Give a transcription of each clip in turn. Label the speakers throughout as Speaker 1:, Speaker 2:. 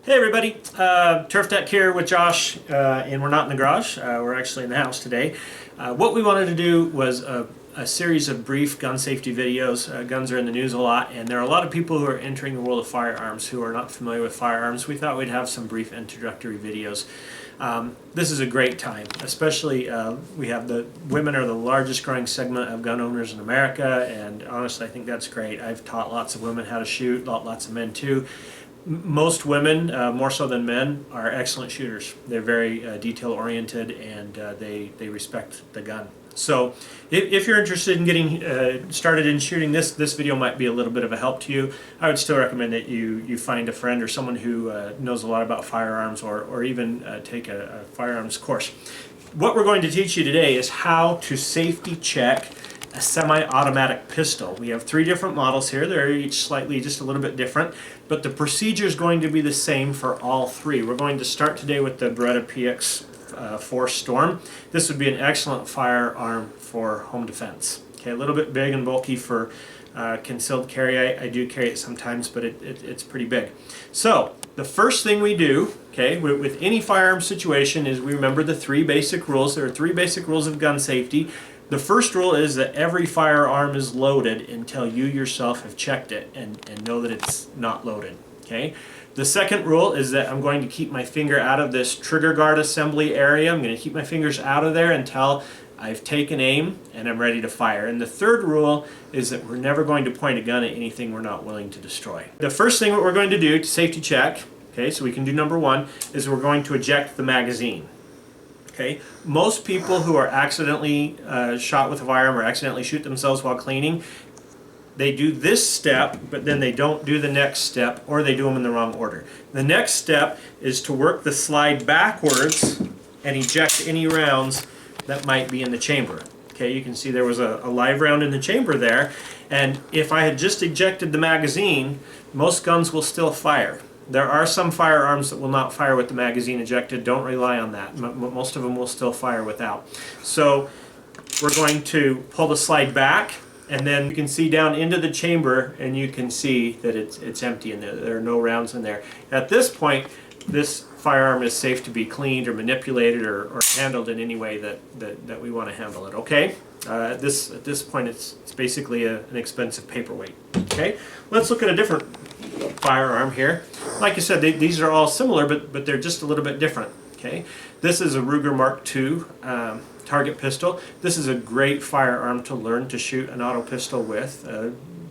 Speaker 1: Hey everybody, Turf Tech here with Josh, and we're not in the garage, we're actually in the house today. What we wanted to do was a series of brief gun safety videos. Guns are in the news a lot, and there are a lot of people who are entering the world of firearms who are not familiar with firearms. We thought we'd have some brief introductory videos. This is a great time, especially we have the women are the largest growing segment of gun owners in America, and honestly I think that's great. I've taught lots of women how to shoot, lots of men too. Most women, more so than men, are excellent shooters. They're very detail oriented, and they respect the gun. So if you're interested in getting started in shooting, this video might be a little bit of a help to you. I would still recommend that you find a friend or someone who knows a lot about firearms, or even take a firearms course. What we're going to teach you today is how to safety check a semi-automatic pistol. We have three different models here. They're each slightly just a little bit different, but the procedure is going to be the same for all three. We're going to start today with the Beretta PX4 Storm. This would be an excellent firearm for home defense. Okay, a little bit big and bulky for concealed carry. I do carry it sometimes, but it's pretty big. So the first thing we do, okay, with any firearm situation is we remember the three basic rules. There are three basic rules of gun safety. The first rule is that every firearm is loaded until you yourself have checked it and know that it's not loaded. Okay. The second rule is that I'm going to keep my finger out of this trigger guard assembly area. I'm going to keep my fingers out of there until I've taken aim and I'm ready to fire. And the third rule is that we're never going to point a gun at anything we're not willing to destroy. The first thing that we're going to do to safety check, okay, so we can do number one, is we're going to eject the magazine. Okay. Most people who are accidentally shot with a firearm or accidentally shoot themselves while cleaning, they do this step, but then they don't do the next step, or they do them in the wrong order. The next step is to work the slide backwards and eject any rounds that might be in the chamber. Okay, you can see there was a live round in the chamber there, and if I had just ejected the magazine, most guns will still fire. There are some firearms that will not fire with the magazine ejected. Don't rely on that. Most of them will still fire without. So we're going to pull the slide back, and then you can see down into the chamber, and you can see that it's empty and there are no rounds in there. At this point, this firearm is safe to be cleaned or manipulated or handled in any way that we want to handle it. Okay? At this point, it's basically an expensive paperweight. Okay? Let's look at a different firearm here. Like I said, these are all similar, but they're just a little bit different. Okay, this is a Ruger Mark II target pistol. This is a great firearm to learn to shoot an auto pistol with.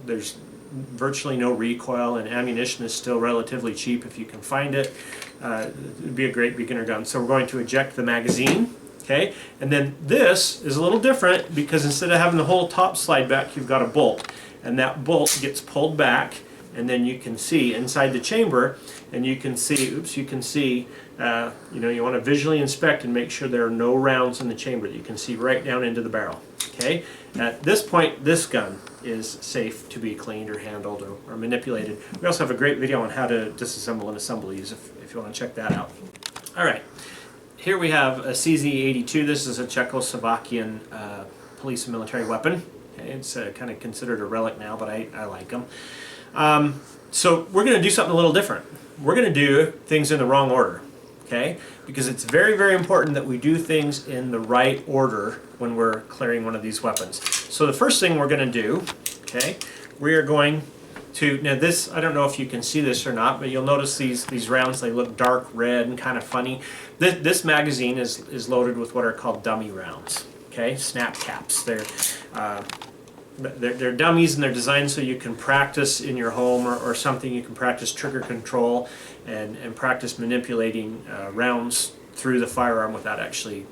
Speaker 1: There's virtually no recoil, and ammunition is still relatively cheap if you can find it. It'd be a great beginner gun. So we're going to eject the magazine. Okay, and then this is a little different because instead of having the whole top slide back, you've got a bolt, and that bolt gets pulled back. And then you can see inside the chamber, and you can see, you know, you want to visually inspect and make sure there are no rounds in the chamber that you can see right down into the barrel. Okay, at this point, this gun is safe to be cleaned or handled or manipulated. We also have a great video on how to disassemble and assemble these if you want to check that out. All right, here we have a CZ82. This is a Czechoslovakian police and military weapon. Okay, it's kind of considered a relic now, but I like them. So we're going to do something a little different. We're going to do things in the wrong order, okay? Because it's very, very important that we do things in the right order when we're clearing one of these weapons. So the first thing we're going to do, okay, we are going to, now this, I don't know if you can see this or not, but you'll notice these rounds, they look dark red and kind of funny. This magazine is loaded with what are called dummy rounds, okay? Snap caps. They're dummies, and they're designed so you can practice in your home or something. You can practice trigger control and practice manipulating rounds through the firearm without actually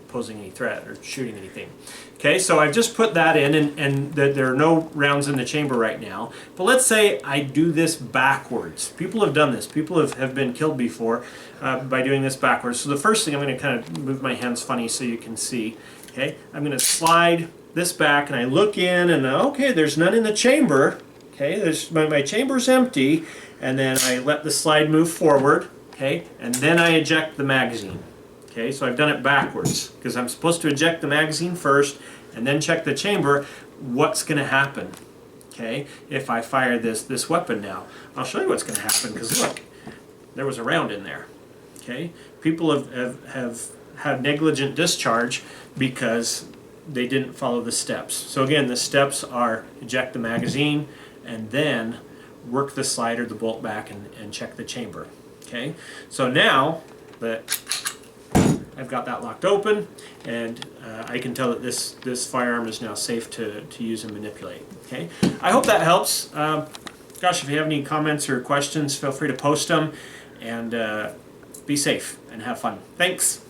Speaker 1: posing any threat or shooting anything. Okay, so I've just put that in, and there are no rounds in the chamber right now. But let's say I do this backwards. People have done this. People have been killed before by doing this backwards. So the first thing, I'm going to kind of move my hands funny so you can see. Okay, I'm going to slide this back, and I look in, and okay, there's none in the chamber. Okay, there's my chamber's empty, and then I let the slide move forward. Okay, and then I eject the magazine. Okay, so I've done it backwards because I'm supposed to eject the magazine first and then check the chamber. What's going to happen? Okay, if I fire this weapon now, I'll show you what's going to happen, because look, there was a round in there. Okay, people have had negligent discharge because they didn't follow the steps. So again, the steps are eject the magazine and then work the slide or the bolt back and check the chamber. Okay, so now that I've got that locked open, and I can tell that this firearm is now safe to use and manipulate. Okay, I hope that helps. Gosh, if you have any comments or questions, feel free to post them, and be safe and have fun. Thanks.